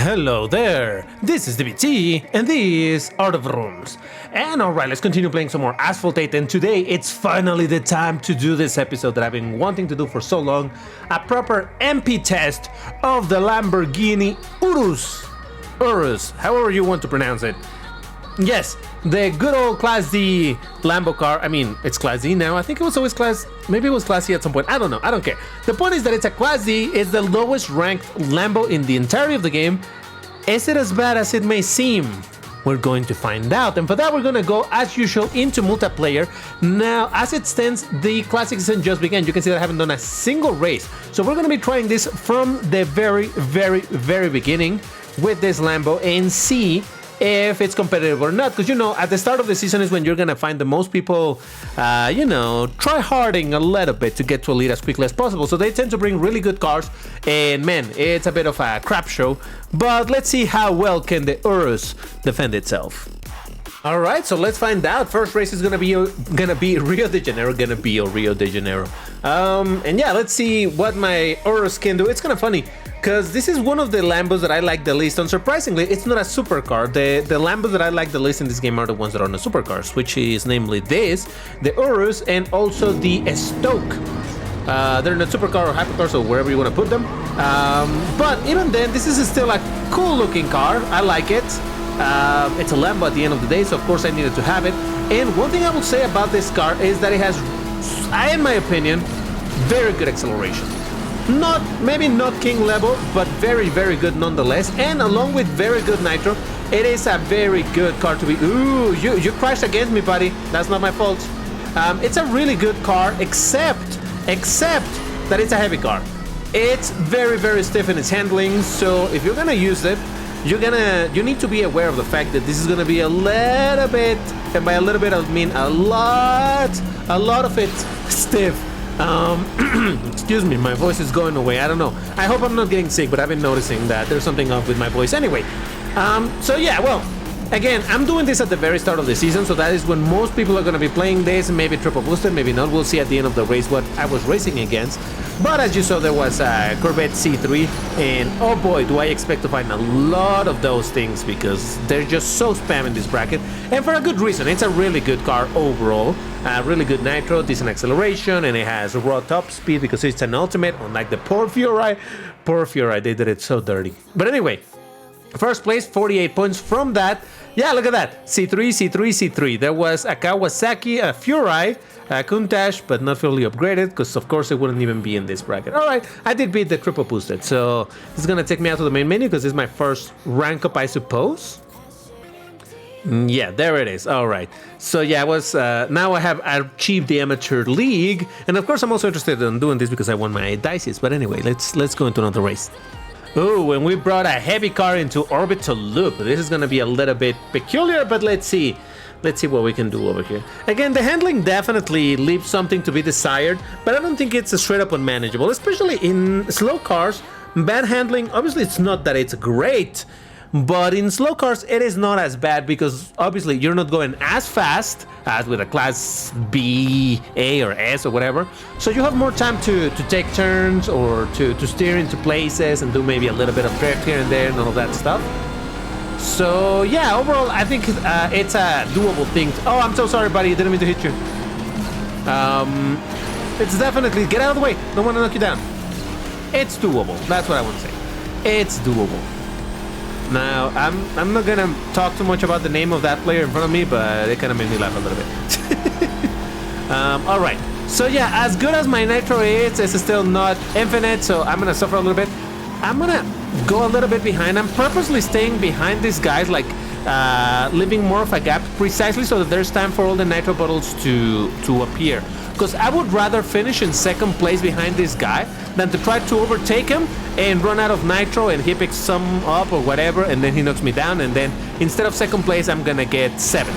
Hello there, this is DBT, and this are the rooms. And alright, let's continue playing some more Asphalt 8, and today it's finally the time to do this episode that I've been wanting to do for so long. A proper MP test of the Lamborghini Urus, however you want to pronounce it. Yes, the good old Class D Lambo car. I mean, it's Class D now. I think it was always maybe it was Class C at some point. I don't know. I don't care. The point is that it's a Class D. It's the lowest ranked Lambo in the entirety of the game. Is it as bad as it may seem? We're going to find out. And for that, we're going to go, as usual, into multiplayer. Now, as it stands, the Classic season just began. You can see that I haven't done a single race. So we're going to be trying this from the very beginning with this Lambo and see if it's competitive or not, because at the start of the season is when you're gonna find the most people try harding a little bit to get to elite as quickly as possible. So they tend to bring really good cars, and man, it's a bit of a crap show, but let's see how well can the Urus defend itself. All right, so let's find out. First race is gonna be Rio de Janeiro. And yeah, let's see what my Urus can do. It's kind of funny because this is one of the Lambos that I like the least. Unsurprisingly, it's not a supercar. The Lambos that I like the least in this game are the ones that are not supercars, which is namely this, the Urus, and also the Stoke. They're not supercar or hypercar, so wherever you want to put them. But even then, this is still a cool looking car. I like it. It's a Lambo at the end of the day, so of course I needed to have it. And one thing I will say about this car is that it has, in my opinion, very good acceleration. Maybe not king level, but very good nonetheless. And along with very good nitro, it is a very good car to be. Ooh, you crashed against me, buddy. That's not my fault. It's a really good car, except that it's a heavy car. It's very stiff in its handling. So if you're gonna use it, you need to be aware of the fact that this is gonna be a little bit, and by a little bit I mean a lot of it stiff. Excuse me, my voice is going away. I don't know. I hope I'm not getting sick, but I've been noticing that there's something up with my voice. Anyway, so yeah, well, again, I'm doing this at the very start of the season, so that is when most people are going to be playing this, maybe triple boosted, maybe not. We'll see at the end of the race what I was racing against. But as you saw, there was a Corvette C3, and oh boy, do I expect to find a lot of those things because they're just so spam in this bracket, and for a good reason. It's a really good car overall, really good nitro, decent acceleration, and it has raw top speed because it's an ultimate, unlike the poor Fury, they did it so dirty. But anyway, first place, 48 points from that. Yeah, look at that. C3. There was a Kawasaki, a Fury, a Countach, but not fully upgraded, because of course it wouldn't even be in this bracket. Alright, I did beat the triple boosted, so this is gonna take me out to the main menu, because this is my first rank up, I suppose. Yeah, there it is. Alright, so yeah, now I have achieved the amateur league, and of course I'm also interested in doing this because I won my dices. But anyway, let's go into another race. Oh, and we brought a heavy car into Orbital Loop. This is gonna be a little bit peculiar, but let's see what we can do over here. Again, the handling definitely leaves something to be desired, but I don't think it's a straight up unmanageable, especially in slow cars. Bad handling, obviously it's not that it's great, but in slow cars it is not as bad because obviously you're not going as fast as with a Class B, A, or S or whatever, so you have more time to take turns or to steer into places and do maybe a little bit of drift here and there and all of that stuff. So yeah, overall I think it's a doable thing. Oh, I'm so sorry, buddy, I didn't mean to hit you. It's definitely, get out of the way, don't want to knock you down. It's doable, that's what I want to say. It's doable. Now, I'm not gonna talk too much about the name of that player in front of me, but it kind of made me laugh a little bit. Alright, so yeah, as good as my nitro is, it's still not infinite, so I'm gonna suffer a little bit. I'm gonna go a little bit behind. I'm purposely staying behind these guys, like leaving more of a gap, precisely so that there's time for all the nitro bottles to appear. Because I would rather finish in second place behind this guy than to try to overtake him and run out of nitro and he picks some up or whatever and then he knocks me down, and then instead of second place I'm gonna get 7,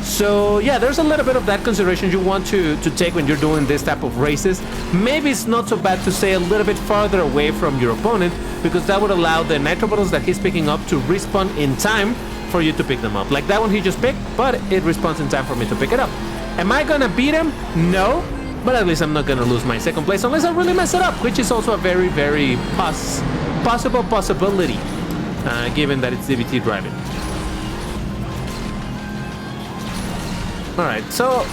So yeah, there's a little bit of that consideration you want to take when you're doing this type of races. Maybe it's not so bad to stay a little bit farther away from your opponent, because that would allow the nitro bottles that he's picking up to respawn in time for you to pick them up. Like that one he just picked, but it respawns in time for me to pick it up. Am I gonna beat him? No, but at least I'm not gonna lose my second place unless I really mess it up, which is also a very possible possibility. given that it's DVT driving. Alright, so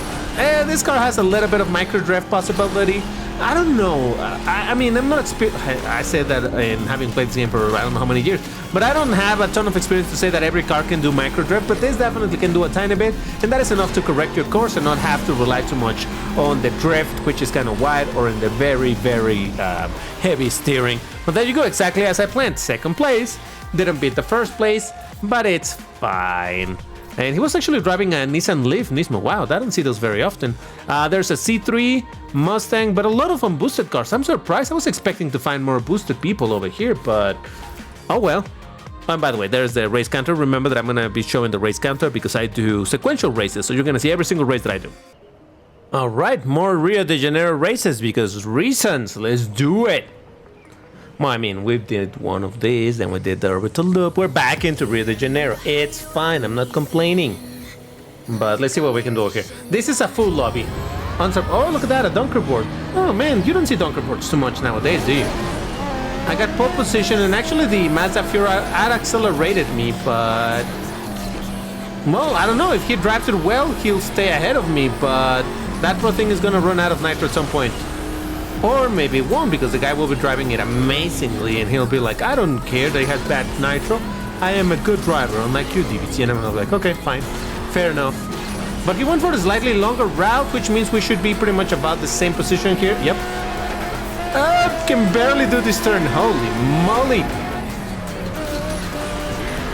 this car has a little bit of micro drift possibility. I don't know. I mean, I'm not I said that in having played this game for I don't know how many years, but I don't have a ton of experience to say that every car can do micro drift, but this definitely can do a tiny bit, and that is enough to correct your course and not have to rely too much on the drift, which is kind of wide, or in the very, very heavy steering. But there you go, exactly as I planned. Second place, didn't beat the first place, but it's fine. And he was actually driving a Nissan Leaf Nismo. Wow, I don't see those very often. There's a C3, Mustang, but a lot of unboosted cars. I'm surprised. I was expecting to find more boosted people over here, but oh well. And by the way, there's the race counter. Remember that I'm going to be showing the race counter because I do sequential races, so you're going to see every single race that I do. All right, more Rio de Janeiro races because reasons. Let's do it. Well, I mean, we did one of these, then we did the Orbital loop. We're back into Rio de Janeiro. It's fine, I'm not complaining. But let's see what we can do here. This is a full lobby. Oh, look at that, a dunker board. Oh man, you don't see dunker boards too much nowadays, do you? I got pole position, and actually the Mazda Fiora had accelerated me, but... well, I don't know, if he drives it well, he'll stay ahead of me, but that pro thing is gonna run out of nitro at some point. Or maybe it won't, because the guy will be driving it amazingly and he'll be like, I don't care that he has bad nitro. I am a good driver, unlike you, DVT. And I'm like, okay, fine. Fair enough. But he went for a slightly longer route, which means we should be pretty much about the same position here. Yep. Can barely do this turn. Holy moly.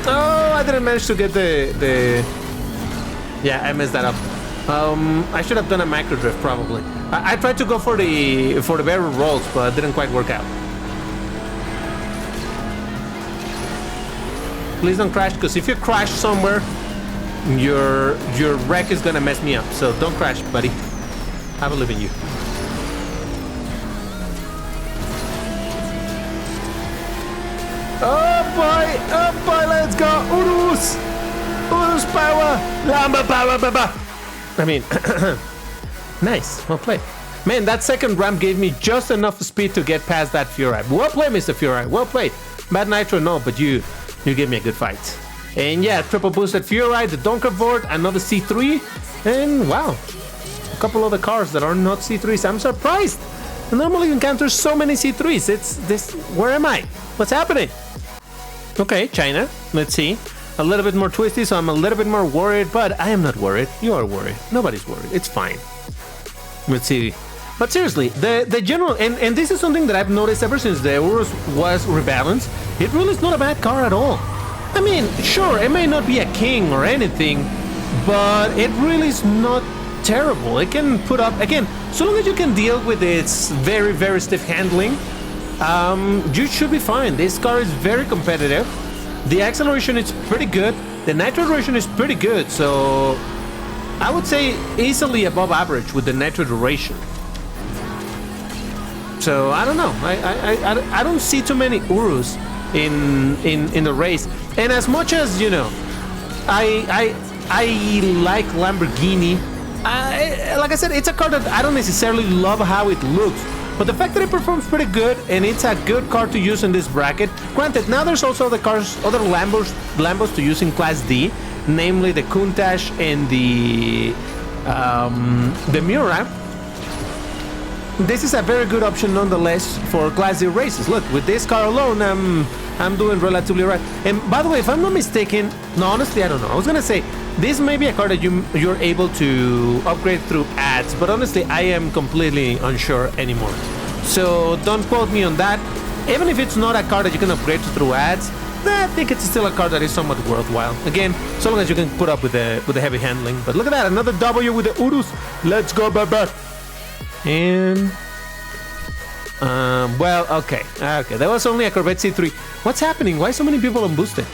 Oh, I didn't manage to get the... yeah, I messed that up. I should have done a micro drift probably. I tried to go for the barrel rolls, but it didn't quite work out. Please don't crash, because if you crash somewhere, your wreck is gonna mess me up. So don't crash, buddy. I believe in you. Oh boy, let's go, Urus! Urus power, Lamba power, baba. I mean, nice, well played. Man, that second ramp gave me just enough speed to get past that Fiora. Well played, Mr. Fiora, well played. Bad nitro, no, but you gave me a good fight. And yeah, triple boosted Fiora, the Donker board, another C3, and wow, a couple other cars that are not C3s. I'm surprised. I normally encounter so many C3s. It's this, where am I? What's happening? Okay, China, let's see. A little bit more twisty, so I'm a little bit more worried, but I am not worried. You are worried. Nobody's worried. It's fine. Let's see. But seriously, the general, and this is something that I've noticed ever since the Urus was rebalanced, it really is not a bad car at all. I mean, sure, it may not be a king or anything, but it really is not terrible. It can put up, again, so long as you can deal with its very, very stiff handling, you should be fine. This car is very competitive. The acceleration is pretty good. The nitro duration is pretty good. So I would say easily above average with the nitro duration. So I don't know. I don't see too many Urus in the race. And as much as, you know, I like Lamborghini, like I said, it's a car that I don't necessarily love how it looks. But the fact that it performs pretty good and it's a good car to use in this bracket. Granted, now there's also other cars, other Lambos to use in Class D, namely the Countach and the Miura. This is a very good option nonetheless for Class D races. Look, with this car alone, I'm doing relatively right. And by the way, if I'm not mistaken, no, honestly, I don't know. I was gonna say this may be a car that you're able to upgrade through ads, but honestly, I am completely unsure anymore. So don't quote me on that. Even if it's not a car that you can upgrade through ads, I think it's still a car that is somewhat worthwhile. Again, so long as you can put up with the heavy handling. But look at that, another W with the Urus. Let's go, baby. And well, okay, that was only a Corvette C3. What's happening? Why so many people unboosted?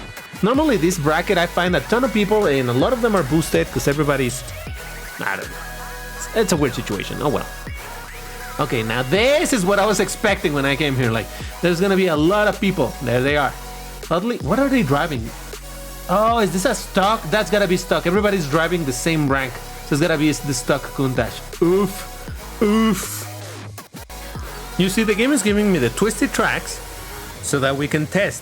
Normally this bracket I find a ton of people and a lot of them are boosted because everybody's, I don't know, it's a weird situation. Oh well. Okay, now this is what I was expecting when I came here. Like, there's gonna be a lot of people. There they are. Oddly, what are they driving? Oh, is this a stock? That's gotta be stock. Everybody's driving the same rank, so it's gotta be the stock Countach. Oof. You see, the game is giving me the twisted tracks so that we can test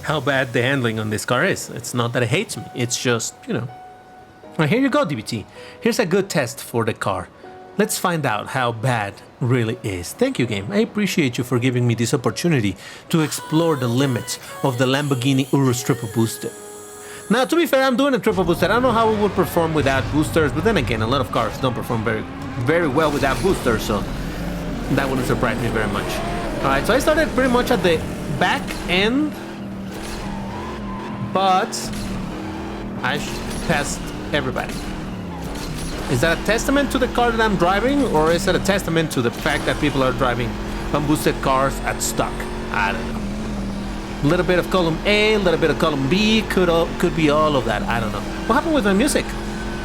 how bad the handling on this car is. It's not that it hates me, it's just, you know. Well, here you go, DBT. Here's a good test for the car. Let's find out how bad really is. Thank you, game. I appreciate you for giving me this opportunity to explore the limits of the Lamborghini Urus triple boosted. Now, to be fair, I'm doing a triple boosted. I don't know how it would perform without boosters, but then again, a lot of cars don't perform very well without boosters, so that wouldn't surprise me very much. Alright, so I started pretty much at the back end, but I passed everybody. Is that a testament to the car that I'm driving, or is it a testament to the fact that people are driving unboosted cars at stock? I don't know. A little bit of column A, a little bit of column B, could be all of that. I don't know. What happened with my music?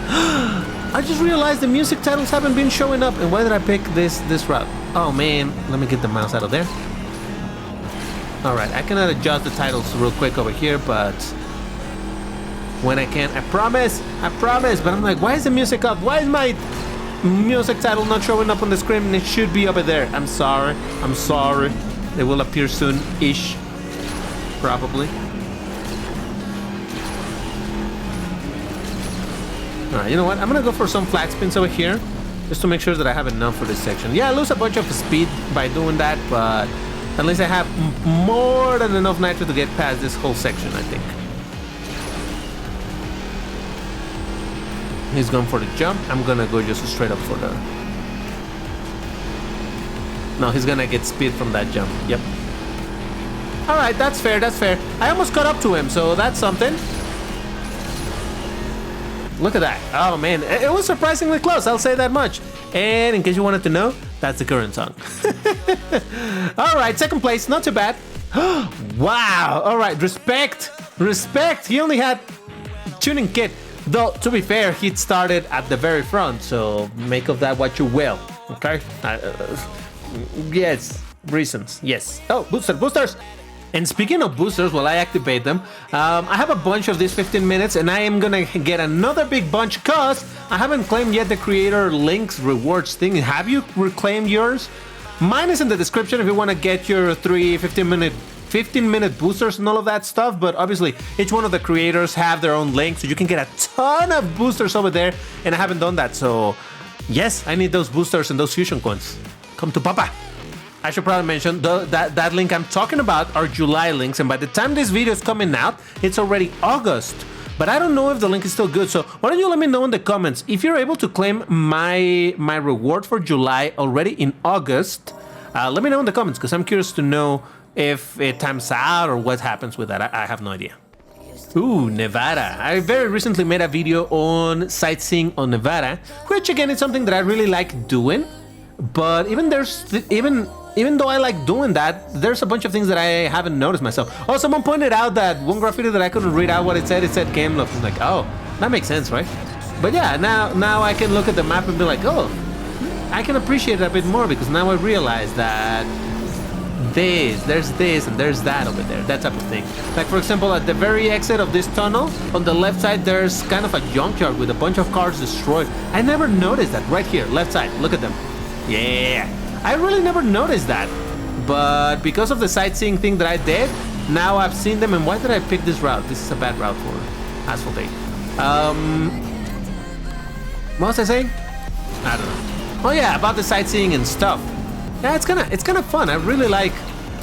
I just realized the music titles haven't been showing up, and why did I pick this route? Oh man, let me get the mouse out of there. Alright, I cannot adjust the titles real quick over here, but when I can, I promise, but I'm like, why is the music up? Why is my music title not showing up on the screen? It should be over there. I'm sorry. They will appear soon-ish, probably. Alright, you know what? I'm gonna go for some flat spins over here, just to make sure that I have enough for this section. Yeah, I lose a bunch of speed by doing that, but at least I have more than enough nitro to get past this whole section, I think. He's going for the jump. I'm gonna go just straight up for the... No, he's gonna get speed from that jump. Yep. Alright, that's fair, I almost caught up to him, so that's something. Look at that. Oh man, it was surprisingly close, I'll say that much. And in case you wanted to know, that's the current song. Alright, second place, not too bad. Wow, alright, respect. He only had tuning kit. Though, to be fair, he started at the very front, so make of that what you will, okay? Yes, reasons, yes. Oh, boosters! And speaking of boosters, while I activate them, I have a bunch of these 15 minutes, and I am gonna get another big bunch, cause I haven't claimed yet the creator links rewards thing. Have you reclaimed yours? Mine is in the description if you want to get your 3 15-minute boosters and all of that stuff, but obviously each one of the creators have their own link, so you can get a ton of boosters over there, and I haven't done that, so yes, I need those boosters and those fusion coins. Come to Papa. I should probably mention that link I'm talking about are July links, and by the time this video is coming out, it's already August. But I don't know if the link is still good, so why don't you let me know in the comments if you're able to claim my reward for July already in August. Let me know in the comments, because I'm curious to know if it times out or what happens with that. I have no idea. Ooh, Nevada. I very recently made a video on sightseeing on Nevada, which again is something that I really like doing. But even though I like doing that, there's a bunch of things that I haven't noticed myself. Oh, someone pointed out that one graffiti that I couldn't read out what it said Game Love. I'm like, oh, that makes sense, right? But yeah, now I can look at the map and be like, oh, I can appreciate it a bit more, because now I realize that there's this and there's that over there, that type of thing. Like for example, at the very exit of this tunnel, on the left side, there's kind of a junkyard with a bunch of cars destroyed. I never noticed that. Right here, left side, look at them. Yeah, I really never noticed that. But because of the sightseeing thing that I did, now I've seen them. And why did I pick this route? This is a bad route for Asphalt 8. What was I saying? I don't know. Oh yeah, about the sightseeing and stuff. Yeah, it's kind of fun. I really like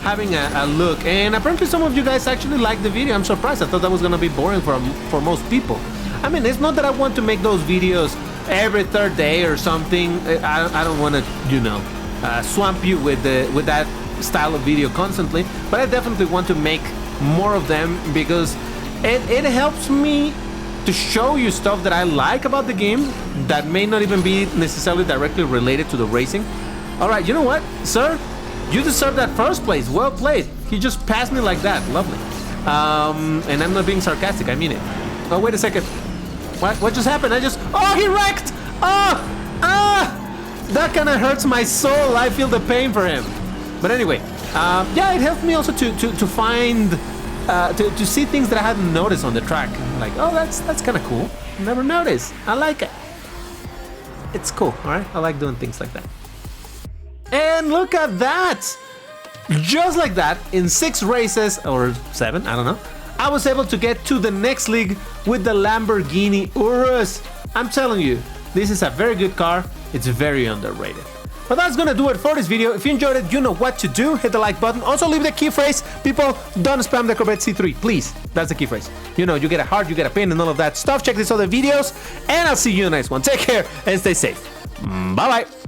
having a look, and apparently some of you guys actually liked the video. I'm surprised. I thought that was gonna be boring for most people. I mean, it's not that I want to make those videos every third day or something. I don't want to, you know, swamp you with that style of video constantly, but I definitely want to make more of them, because it helps me to show you stuff that I like about the game that may not even be necessarily directly related to the racing. Alright, you know what, sir? You deserve that first place. Well played. He just passed me like that. Lovely. And I'm not being sarcastic, I mean it. Oh, wait a second. What just happened? Oh, he wrecked! That kind of hurts my soul. I feel the pain for him. But anyway, yeah, it helped me also to find, to see things that I hadn't noticed on the track. Like, oh, that's kind of cool. Never noticed. I like it. It's cool, all right? I like doing things like that. And look at that! Just like that, in 6 races, or 7, I don't know, I was able to get to the next league with the Lamborghini Urus. I'm telling you, this is a very good car, it's very underrated. But that's gonna do it for this video. If you enjoyed it, you know what to do. Hit the like button. Also leave the key phrase. People, don't spam the Corvette C3, please. That's the key phrase. You know, you get a heart, you get a pin, and all of that stuff. Check these other videos, and I'll see you in the next one. Take care and stay safe. Bye-bye.